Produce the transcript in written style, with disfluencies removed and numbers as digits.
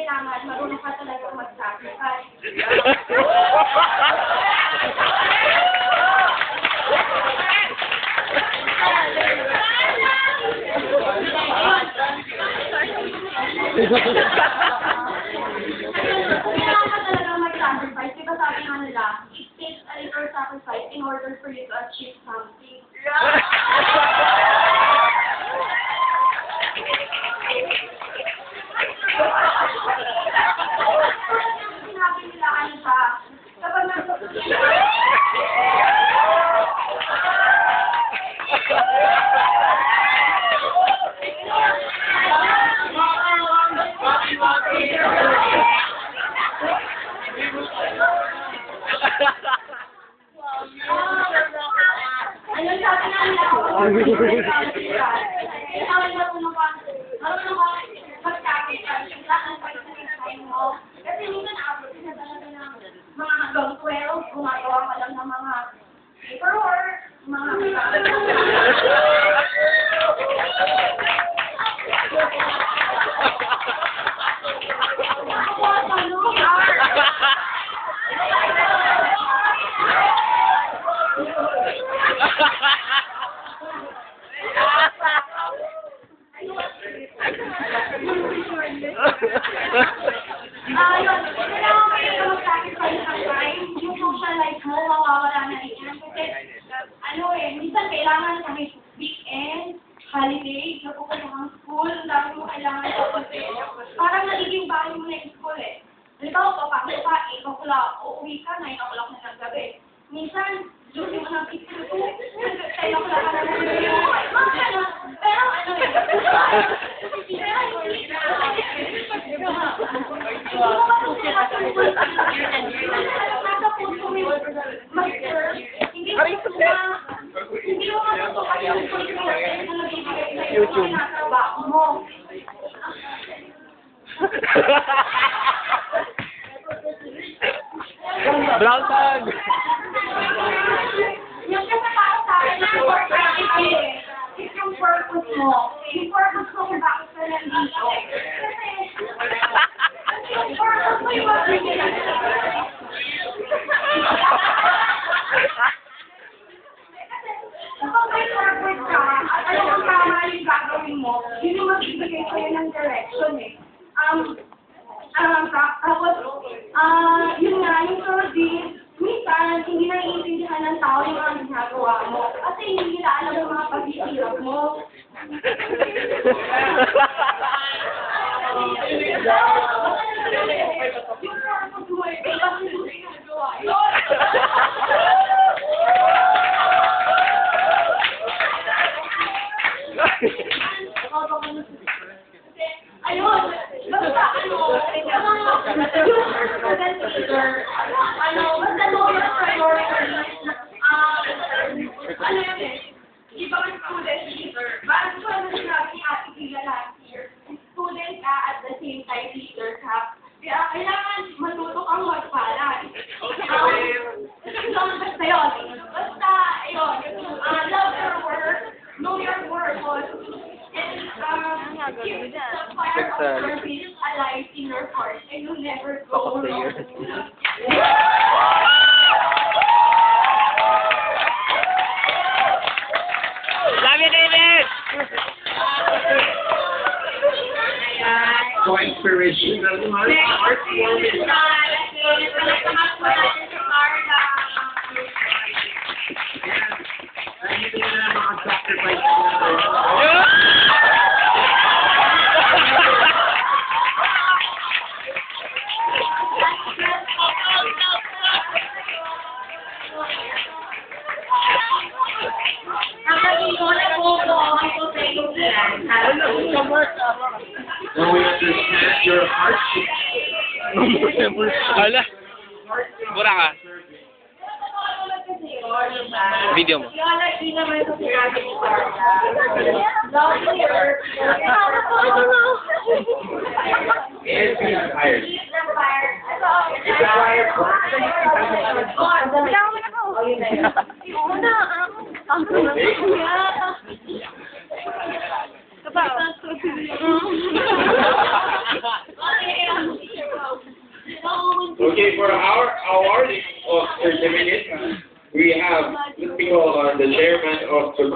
kailangan marunong ka talaga mag-sacrifice. Kailangan ka talaga mag-sacrifice. Diba sabi nga nila, it takes a little sacrifice in order for you to achieve something. Sinabi nila ano siya, kapag ayun, sabi nga nila ako, marunong ka mag-sacrifice, kailangan pa isa ng time mo. Kasi minsan ako, sinadala ng mga hanggang 12, gumagawa ka lang ng mga paperwork, mga kailangan kayo mag-sacrifice ng time. Yung social life mo, mawawala na rin yan. Kasi, minsan kailangan kami weekend, holiday, napupunta kang school, ang dami mo kailangan tapusin. Parang nagiging bahay mo na yung school eh. Halimbawa, papasok ka, 8 o'clock, uuwi ka, 9 o'clock na ng gabi. Minsan, duty mo ng 10 o'clock ka na ng pero YouTube. Brown tag. Yung kasi para sa akin, yung purpose mo. Yung purpose mo kung bakit ka nandito. Kasi yung purpose mo yung magbigay ng kapag may purpose ka, at alam mo tama yung gagawin mo, yun yung magbibigay sa'yo ng direction eh. Tapos, yun nga, yung service, minsan, hindi naiintindihan ng tao yung mga ginagawa mo. Kasi hindi nila alam yung mga pag-ihirap mo. Yung purpose mo eh, kailangan mo yung ginagawa. Ayun, basta basta mo yung priority. Yun eh, iba ang student leader. Bakit ko na sinabi ni Ate Gila last year, student ka at the same time leader ka. Kaya kailangan matuto kang magpalan. Basta yun. Basta, ayun, love your work, know your purpose, and keep the fire of service alive in your heart, and you'll never go wrong. Love you, David! So inspirational. Heartwarming. Hindi na maka-sacrifice. Now we understand your hardship. Hala. Bura ka. Video mo. And be inspired. Kapag Okay, for our awarding of certificate, we have the people, the chairman of the